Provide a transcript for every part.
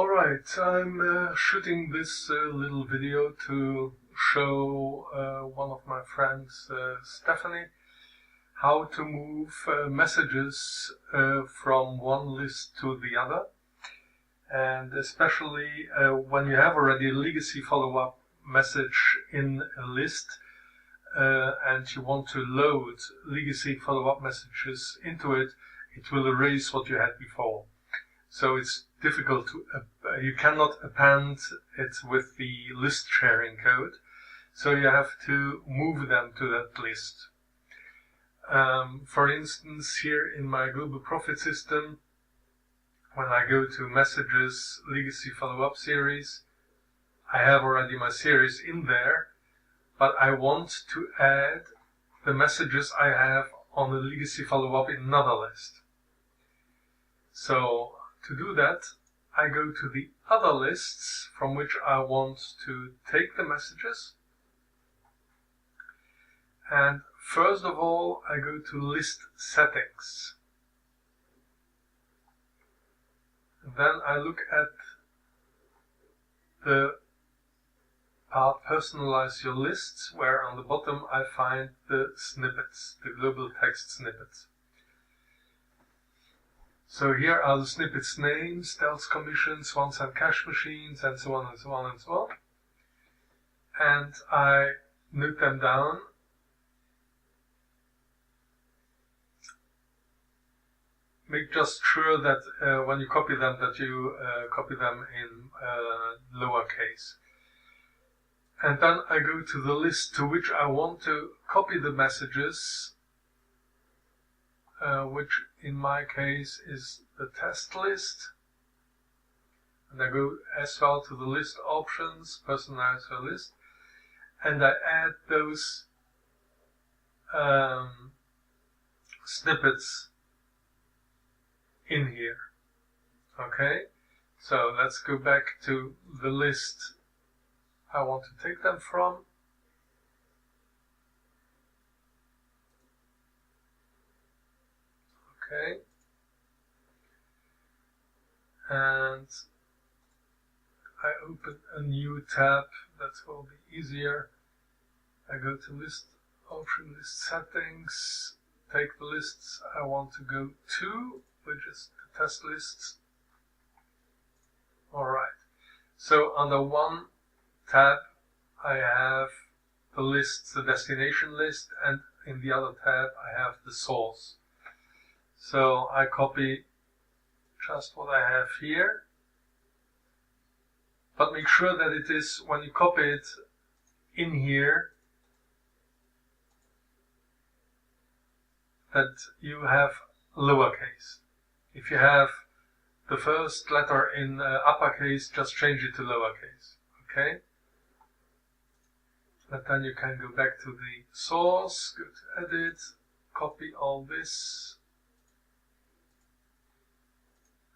Alright, I'm shooting this little video to show one of my friends, Stephanie, how to move messages from one list to the other. And especially when you have already a legacy follow-up message in a list and you want to load legacy follow-up messages into it, it will erase what you had before. So it's difficult to, you cannot append it with the list sharing code. So you have to move them to that list. For instance, here in my global profit system, when I go to messages, legacy follow-up series, I have already my series in there, but I want to add the messages I have on the legacy follow-up in another list. So to do that, I go to the other lists from which I want to take the messages. And first of all, I go to list settings. Then I look at the part personalize your lists, where on the bottom I find the snippets, the global text snippets. So here are the snippets names, stealth commissions, 1-cent cash machines, and so on and so on and so on. And I note them down. Make just sure that when you copy them, that you copy them in lowercase. And then I go to the list to which I want to copy the messages, which in my case is the test list. And I go as well to the list options, personalize your list, and I add those snippets in here. Okay, so let's go back to the list I want to take them from. Okay, and I open a new tab. That will be easier. I go to list option, list settings, take the lists I want to go to, which is the test lists. Alright, so under one tab I have the list, the destination list, and in the other tab I have the source. So I copy just what I have here, but make sure that it is, when you copy it in here, that you have lowercase. If you have the first letter in uppercase, just change it to lowercase. Okay? And then you can go back to the source, go to edit, copy all this,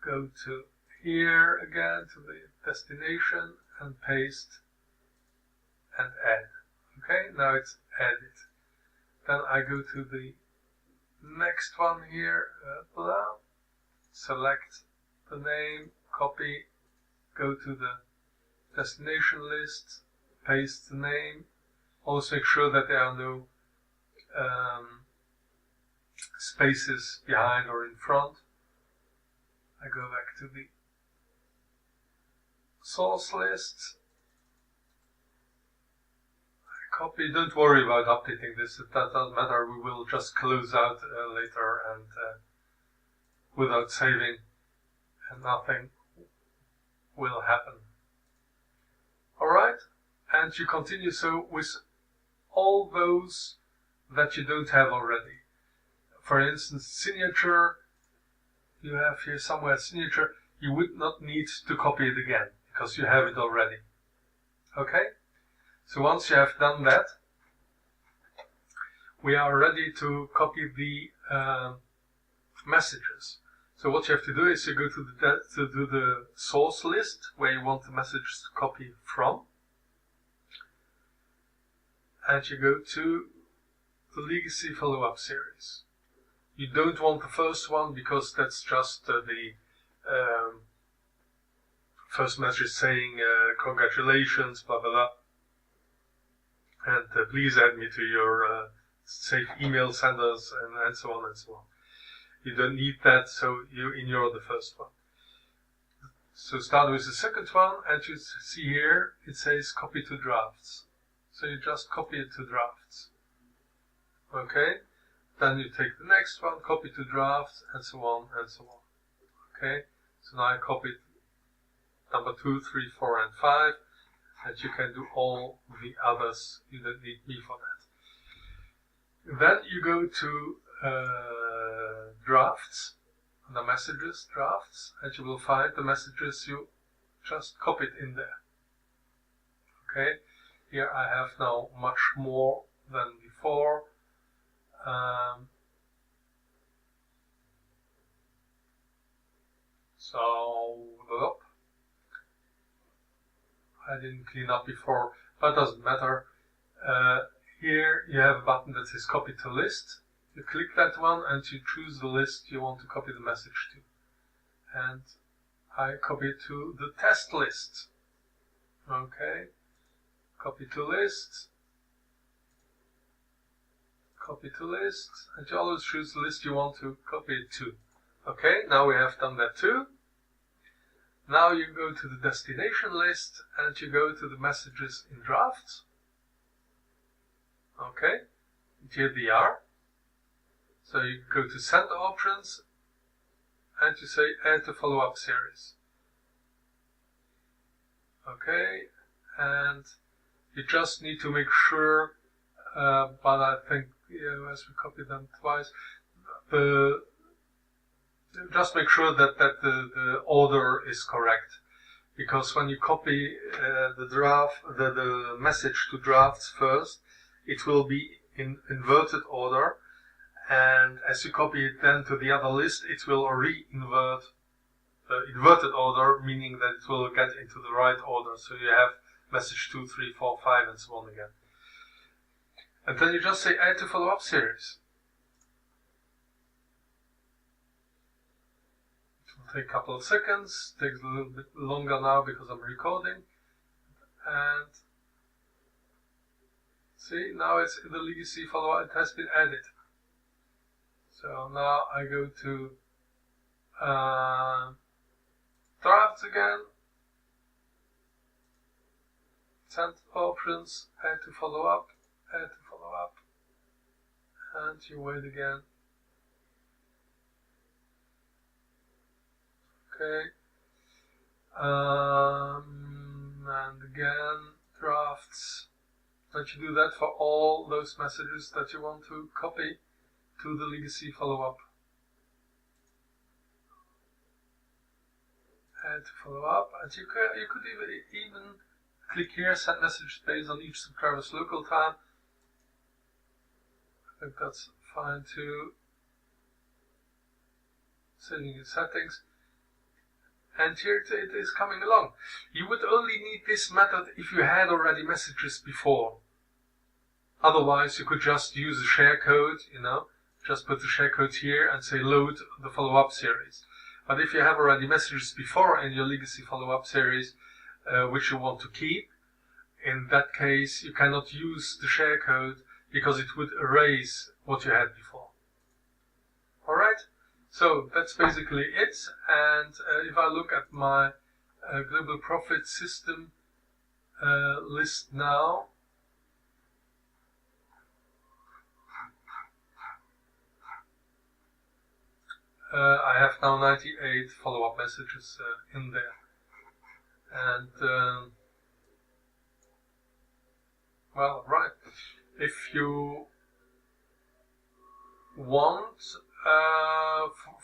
go to here again to the destination and paste and add. Okay, now it's added. Then I go to the next one here, select the name, copy, go to the destination list, paste the name. Also make sure that there are no spaces behind or in front. I go back to the source list. I copy, don't worry about updating this, that doesn't matter, we will just close out later and without saving, and nothing will happen. Alright, and you continue so with all those that you don't have already. For instance, signature, you have here somewhere signature, you would not need to copy it again, because you have it already. Okay? So once you have done that, we are ready to copy the messages. So what you have to do is you go to the source list where you want the messages to copy from, and you go to the legacy follow-up series. You don't want the first one because that's just the first message saying congratulations, blah blah blah, and please add me to your safe email senders, and so on and so on. You don't need that, so you ignore the first one. So start with the second one, and you see here it says copy to drafts. So you just copy it to drafts. Okay? Then you take the next one, copy to drafts, and so on and so on. Okay? So now I copied number 2, 3, 4, and 5, and you can do all the others. You don't need me for that. Then you go to drafts, the messages, drafts, and you will find the messages you just copied in there. Okay? Here I have now much more than before. So, I didn't clean up before, but it doesn't matter. Here you have a button that says copy to list. You click that one and you choose the list you want to copy the message to. And I copy it to the test list. Okay. Copy to list. Copy to list. And you always choose the list you want to copy it to. Okay, now we have done that too. Now you go to the destination list and you go to the messages in drafts. Okay, here they are. So you go to send options and you say add to follow-up series. Okay, and you just need to make sure, but I think as we copy them twice, just make sure that the order is correct, because when you copy the message to drafts first, it will be in inverted order, and as you copy it then to the other list, it will re-invert the inverted order, meaning that it will get into the right order. So you have message 2, 3, 4, 5, and so on again. And then you just say add to follow-up series. Take a couple of seconds, takes a little bit longer now because I'm recording, and see, now it's in the legacy follow-up, it has been added. So now I go to drafts again, send options, add to follow-up, and you wait again. Okay, and again, drafts. And you do that for all those messages that you want to copy to the legacy follow-up. Add to follow-up, and you could even click here, send message based on each subscriber's local time. I think that's fine too. Saving your settings. And here it is coming along. You would only need this method if you had already messages before. Otherwise, you could just use a sharecode, just put the sharecode here and say load the follow-up series. But if you have already messages before in your legacy follow-up series, which you want to keep, in that case, you cannot use the sharecode because it would erase what you had before. Alright? So that's basically it, and if I look at my global profit system list now, I have now 98 follow-up messages in there, and well, right, if you want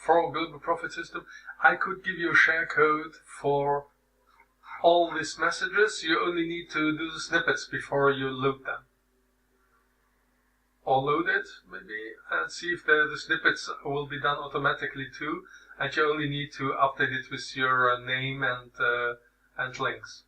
for a global profit system, I could give you a sharecode for all these messages. You only need to do the snippets before you load them. Or load it, maybe, and see if the snippets will be done automatically too, and you only need to update it with your name and links.